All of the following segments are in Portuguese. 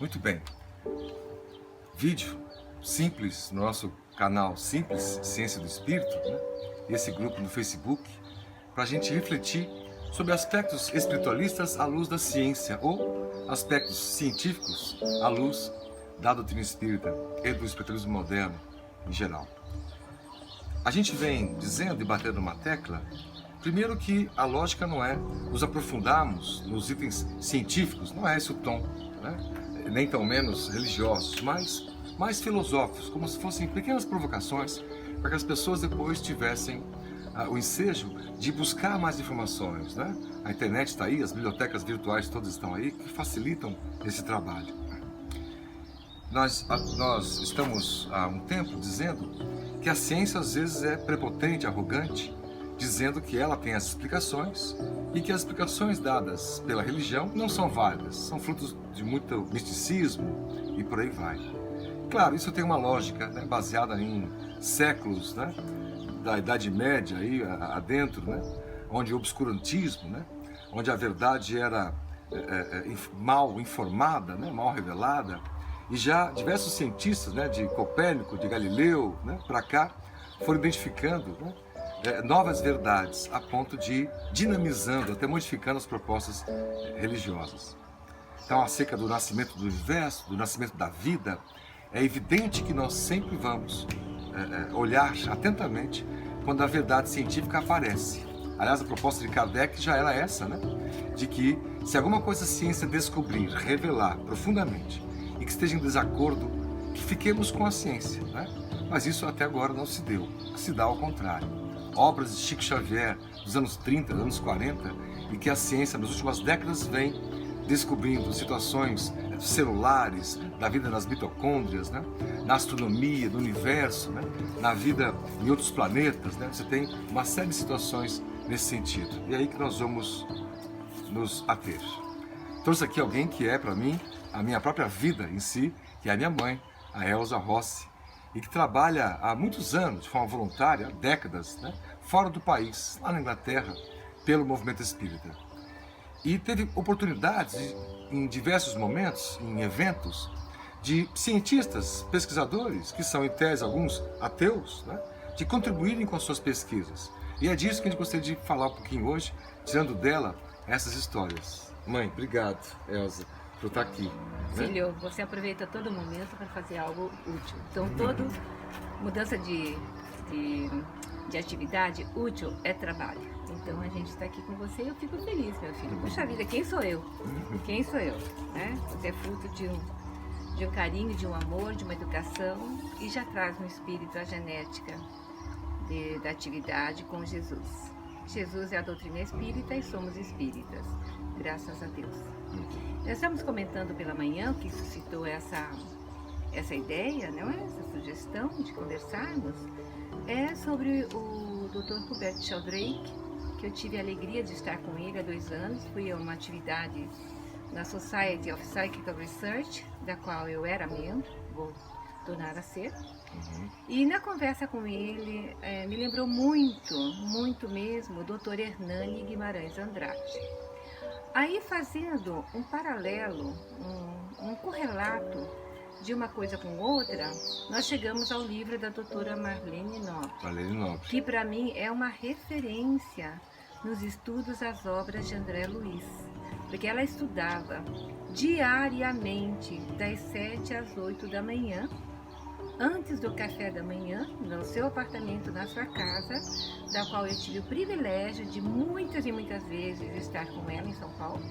Muito bem. Vídeo simples no nosso canal Simples Ciência do Espírito, né? Esse grupo no Facebook, para a gente refletir sobre aspectos espiritualistas à luz da ciência ou aspectos científicos à luz da doutrina espírita e do espiritualismo moderno em geral. A gente vem dizendo e batendo uma tecla, primeiro que a lógica não é nos aprofundarmos nos itens científicos, não é esse o tom, né? Nem tão menos religiosos, mas mais filosóficos, como se fossem pequenas provocações para que as pessoas depois tivessem o ensejo de buscar mais informações, né? A internet está aí, as bibliotecas virtuais todas estão aí, que facilitam esse trabalho. Nós estamos há um tempo dizendo que a ciência às vezes é prepotente, arrogante, dizendo que ela tem as explicações e que as explicações dadas pela religião não são válidas, são frutos de muito misticismo e por aí vai. Claro, isso tem uma lógica, né, baseada em séculos, né, da Idade Média aí adentro, né, onde o obscurantismo, né, onde a verdade era mal informada, né, mal revelada, e já diversos cientistas, né, de Copérnico, de Galileu, né, para cá, foram identificando, né, novas verdades a ponto de ir dinamizando, até modificando as propostas religiosas. Então, acerca do nascimento do universo, do nascimento da vida, é evidente que nós sempre vamos olhar atentamente quando a verdade científica aparece. Aliás, a proposta de Kardec já era essa, né? De que se alguma coisa a ciência descobrir, revelar profundamente e que esteja em desacordo, que fiquemos com a ciência, né? Mas isso até agora não se deu, se dá ao contrário. Obras de Chico Xavier dos anos 30, dos anos 40, e que a ciência nas últimas décadas vem descobrindo situações celulares, da vida nas mitocôndrias, né? Na astronomia, no universo, né? Na vida em outros planetas, né? Você tem uma série de situações nesse sentido. E é aí que nós vamos nos ater. Trouxe aqui alguém que é, para mim, a minha própria vida em si, que é a minha mãe, a Elza Rossi, e que trabalha há muitos anos, de forma voluntária, há décadas, né? Fora do país, lá na Inglaterra, pelo movimento espírita. E teve oportunidades, em diversos momentos, em eventos, de cientistas, pesquisadores, que são em tese alguns ateus, né, de contribuírem com as suas pesquisas. E é disso que a gente gostaria de falar um pouquinho hoje, tirando dela essas histórias. Mãe, obrigado, Elza, por estar aqui. Né? Filho, você aproveita todo momento para fazer algo útil. Então, toda mudança de atividade útil é trabalho. Então a gente está aqui com você e eu fico feliz, meu filho. Puxa vida, quem sou eu? Quem sou eu? Né? Você é fruto de um carinho, de um amor, de uma educação e já traz no espírito a genética da atividade com Jesus. Jesus é a doutrina espírita e somos espíritas, graças a Deus. Nós estamos comentando pela manhã, que suscitou essa ideia, não é? Essa sugestão de conversarmos, é sobre o Dr. Hubert Sheldrake, que eu tive a alegria de estar com ele há 2 anos. Fui a uma atividade na Society of Psychical Research, da qual eu era membro, vou tornar a ser. E na conversa com ele, me lembrou muito mesmo o Dr. Hernani Guimarães Andrade. Aí, fazendo um paralelo, um correlato de uma coisa com outra, nós chegamos ao livro da doutora Marlene Nobre, que para mim é uma referência nos estudos às obras de André Luiz, porque ela estudava diariamente das 7 às 8 da manhã, antes do café da manhã, no seu apartamento, na sua casa, da qual eu tive o privilégio de muitas e muitas vezes estar com ela em São Paulo.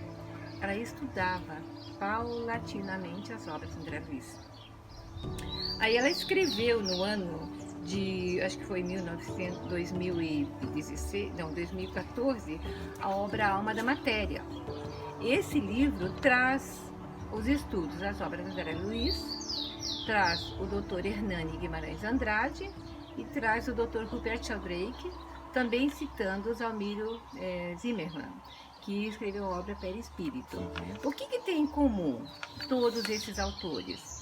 Ela estudava paulatinamente as obras de André Luiz. Aí ela escreveu no ano de, acho que foi 2014, a obra Alma da Matéria. Esse livro traz os estudos, as obras de André Luiz, traz o Dr. Hernani Guimarães Andrade e traz o Dr. Hubert Sheldrake, também citando o Zalmiro Zimmermann, que escreveu a obra Perispírito. O que tem em comum todos esses autores?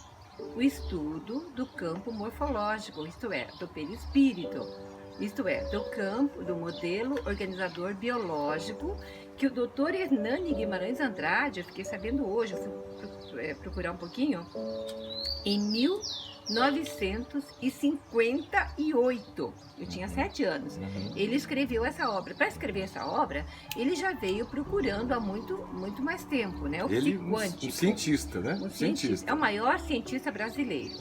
O estudo do campo morfológico, isto é, do perispírito, isto é, do campo, do modelo organizador biológico que o doutor Hernani Guimarães Andrade, eu fiquei sabendo hoje, eu fui procurar um pouquinho, em 1958, eu tinha 7 anos, ele escreveu essa obra. Para escrever essa obra, ele já veio procurando há muito mais tempo, né? O psicoquântico. Um cientista, né? Um cientista. É o maior cientista brasileiro.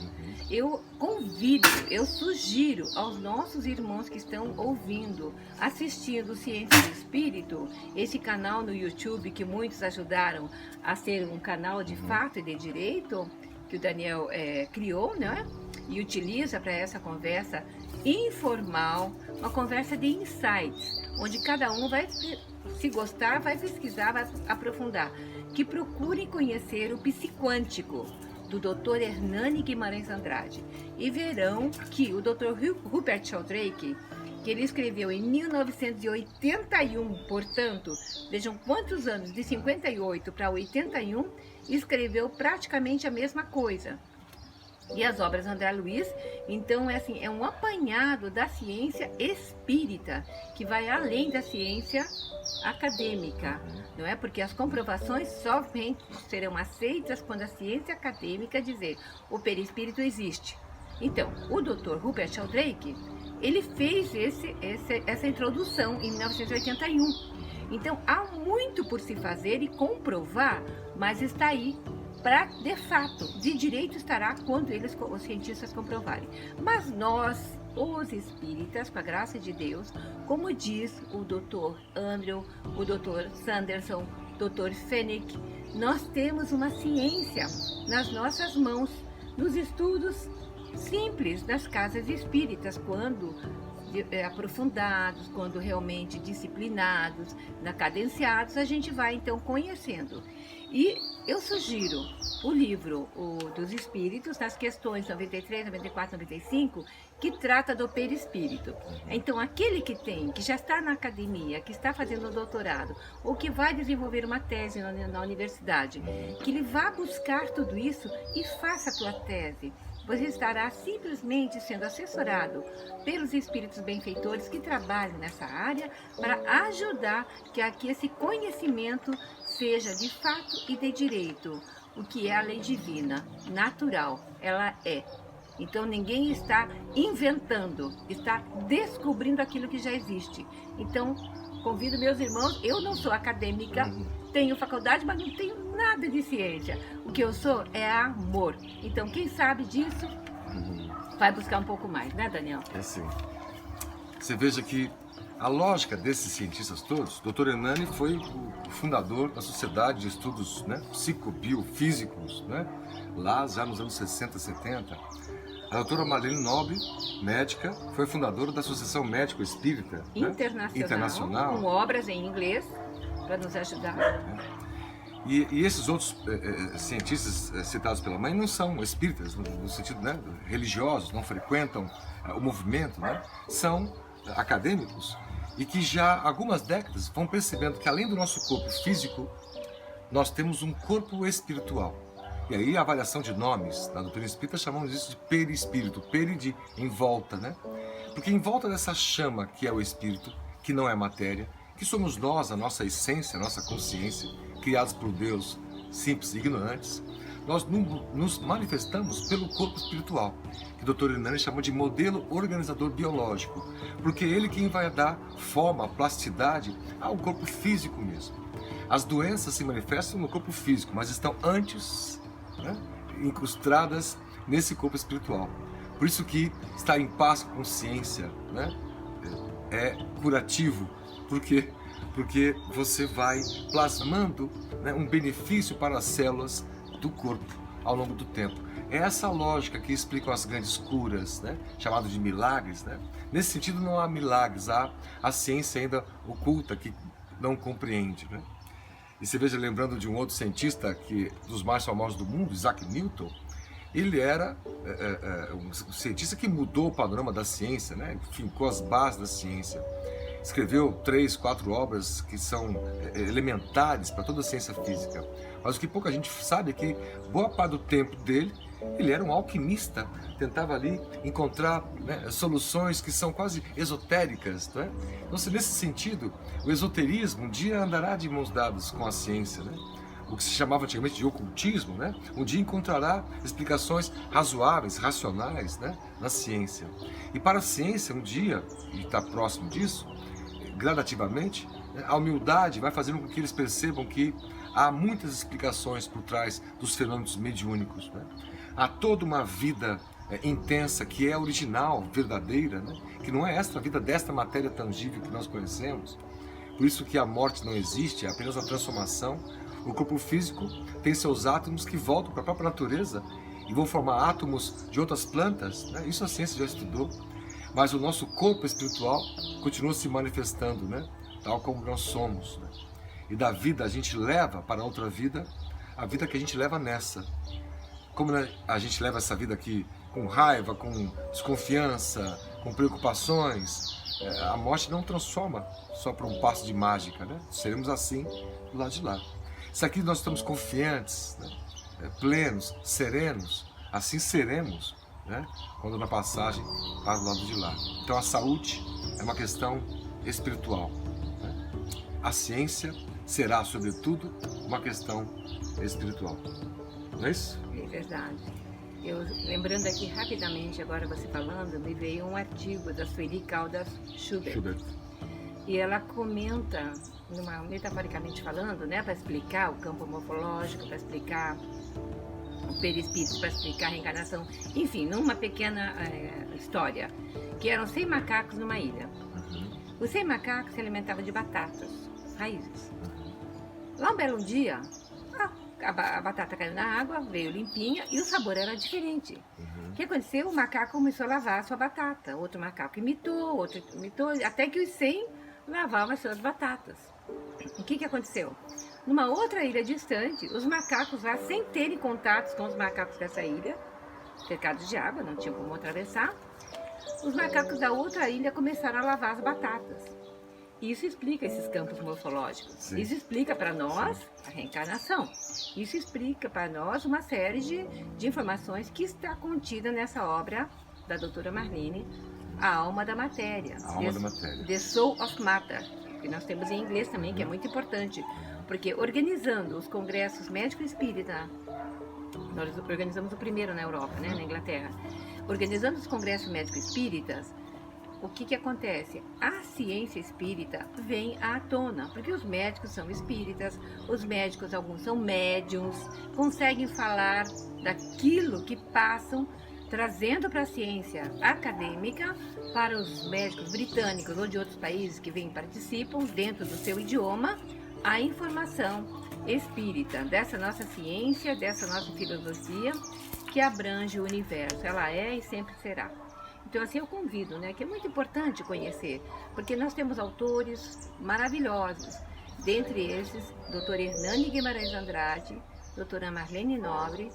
Eu convido, eu sugiro aos nossos irmãos que estão ouvindo, assistindo Ciência do Espírito, esse canal no YouTube que muitos ajudaram a ser um canal de fato e de direito, que o Daniel criou, né? E utiliza para essa conversa informal, uma conversa de insights, onde cada um vai, se gostar, vai pesquisar, vai aprofundar. Que procurem conhecer o psiquântico do Dr. Hernani Guimarães Andrade e verão que o Dr. Rupert Sheldrake, que ele escreveu em 1981, portanto, vejam quantos anos, de 58 para 81, escreveu praticamente a mesma coisa. E as obras de André Luiz, então, é um apanhado da ciência espírita, que vai além da ciência acadêmica, não é? Porque as comprovações somente serão aceitas quando a ciência acadêmica dizer o perispírito existe. Então, o Dr. Rupert Sheldrake, ele fez essa introdução em 1981. Então, há muito por se fazer e comprovar, mas está aí para, de fato, de direito estará quando os cientistas comprovarem. Mas nós, os espíritas, com a graça de Deus, como diz o Dr. Andrew, o Dr. Sanderson, Dr. Fennick, nós temos uma ciência nas nossas mãos, nos estudos simples das casas espíritas, quando aprofundados, quando realmente disciplinados, cadenciados, a gente vai então conhecendo. E eu sugiro o livro dos Espíritos, nas questões 93, 94, 95, que trata do perispírito. Então, aquele que já está na academia, que está fazendo um doutorado, ou que vai desenvolver uma tese na universidade, que ele vá buscar tudo isso e faça a tua tese. Você estará simplesmente sendo assessorado pelos espíritos benfeitores que trabalham nessa área para ajudar que esse conhecimento seja de fato e de direito, o que é a lei divina, natural, ela é. Então ninguém está inventando, está descobrindo aquilo que já existe. Então, convido meus irmãos, eu não sou acadêmica, tenho faculdade, mas não tenho nada de ciência. O que eu sou é amor. Então, quem sabe disso, vai buscar um pouco mais, né, Daniel? É sim. Você veja que a lógica desses cientistas todos, Dr. Hernani foi o fundador da Sociedade de Estudos, né, Psicobiofísicos, né, lá já nos anos 60, 70. A doutora Marlene Nobre, médica, foi fundadora da Associação Médico Espírita Internacional, com obras em inglês para nos ajudar. E esses outros cientistas citados pela mãe não são espíritas, no sentido, né, religiosos, não frequentam o movimento, né, são acadêmicos e que já há algumas décadas vão percebendo que além do nosso corpo físico, nós temos um corpo espiritual. E aí a avaliação de nomes na doutrina espírita chamamos isso de perispírito, peri de em volta, né? Porque em volta dessa chama que é o espírito, que não é matéria, que somos nós, a nossa essência, a nossa consciência, criados por Deus, simples e ignorantes, nós nos manifestamos pelo corpo espiritual, que o Dr. Hernani chamou de modelo organizador biológico, porque é ele quem vai dar forma, plasticidade ao corpo físico mesmo. As doenças se manifestam no corpo físico, mas estão antes, né, incrustadas nesse corpo espiritual. Por isso que estar em paz com a consciência, né, é curativo. Por quê? Porque você vai plasmando, né, um benefício para as células do corpo ao longo do tempo. É essa lógica que explica as grandes curas, né, chamado de milagres, né? Nesse sentido não há milagres, há a ciência ainda oculta que não compreende, né? E você veja, lembrando de um outro cientista dos mais famosos do mundo, Isaac Newton, ele era um cientista que mudou o panorama da ciência, né? Fincou as bases da ciência. Escreveu 3, 4 obras que são elementares para toda a ciência física. Mas o que pouca gente sabe é que boa parte do tempo dele Ele era um alquimista, tentava ali encontrar, né, soluções que são quase esotéricas, não é? Então, nesse sentido, o esoterismo um dia andará de mãos dadas com a ciência, né? O que se chamava antigamente de ocultismo, né? Um dia encontrará explicações razoáveis, racionais, né, na ciência. E para a ciência, um dia, e está próximo disso, gradativamente, a humildade vai fazendo com que eles percebam que há muitas explicações por trás dos fenômenos mediúnicos, né? Há toda uma vida intensa que é original, verdadeira, né? Que não é esta vida desta matéria tangível que nós conhecemos. Por isso que a morte não existe, é apenas a transformação. O corpo físico tem seus átomos que voltam para a própria natureza e vão formar átomos de outras plantas, né? Isso a ciência já estudou. Mas o nosso corpo espiritual continua se manifestando, né? Tal como nós somos, né? E da vida a gente leva para outra vida a vida que a gente leva nessa. Como, né, a gente leva essa vida aqui com raiva, com desconfiança, com preocupações, a morte não transforma só para um passo de mágica, né? Seremos assim do lado de lá. Se aqui nós estamos confiantes, né, plenos, serenos, assim seremos, né, quando na passagem para o lado de lá. Então a saúde é uma questão espiritual, né? A ciência será, sobretudo, uma questão espiritual. Não é isso? É verdade. Eu, lembrando aqui rapidamente, agora você falando, me veio um artigo da Sueli Caldas Schubert. E ela comenta, metaforicamente falando, né, para explicar o campo morfológico, para explicar o perispírito, para explicar a reencarnação, enfim, numa pequena história, que eram 100 macacos numa ilha. Os 100 macacos se alimentavam de batatas, raízes. Lá um belo dia, a batata caiu na água, veio limpinha e o sabor era diferente. O que aconteceu? O macaco começou a lavar a sua batata, outro macaco imitou, outro imitou, até que os 100 lavavam as suas batatas. O que aconteceu? Numa outra ilha distante, os macacos lá, sem terem contatos com os macacos dessa ilha, cercados de água, não tinham como atravessar, os macacos da outra ilha começaram a lavar as batatas. Isso explica esses campos morfológicos. Sim. Isso explica para nós a reencarnação. Isso explica para nós uma série de informações que está contida nessa obra da doutora Marlene, A Alma da Matéria. A Alma da Matéria. The Soul of Matter, que nós temos em inglês também, que é muito importante. Porque organizando os congressos médico-espírita, nós organizamos o primeiro na Europa, né, na Inglaterra, organizando os congressos médico-espíritas, o que acontece? A ciência espírita vem à tona, porque os médicos são espíritas, os médicos, alguns são médiums, conseguem falar daquilo que passam, trazendo para a ciência acadêmica, para os médicos britânicos ou de outros países que vêm e participam, dentro do seu idioma, a informação espírita dessa nossa ciência, dessa nossa filosofia, que abrange o universo. Ela é e sempre será. Então, assim, eu convido, né, que é muito importante conhecer, porque nós temos autores maravilhosos, dentre esses, Dr. Hernani Guimarães Andrade, doutora Marlene Nobre,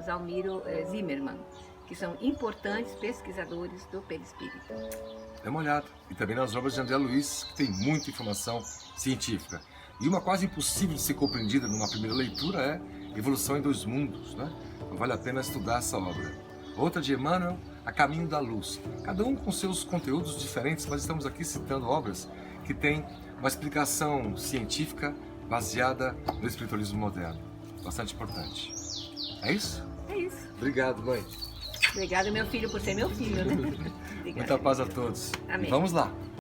Zalmiro Zimmermann, que são importantes pesquisadores do perispírito. É uma olhada. E também nas obras de André Luiz, que tem muita informação científica. E uma quase impossível de ser compreendida numa primeira leitura é Evolução em Dois Mundos, né? Então vale a pena estudar essa obra. Outra de Emmanuel, A Caminho da Luz. Cada um com seus conteúdos diferentes, mas estamos aqui citando obras que têm uma explicação científica baseada no espiritualismo moderno. Bastante importante. É isso? É isso. Obrigado, mãe. Obrigada, meu filho, por ser meu filho, né? Muita paz a todos. Amém. E vamos lá.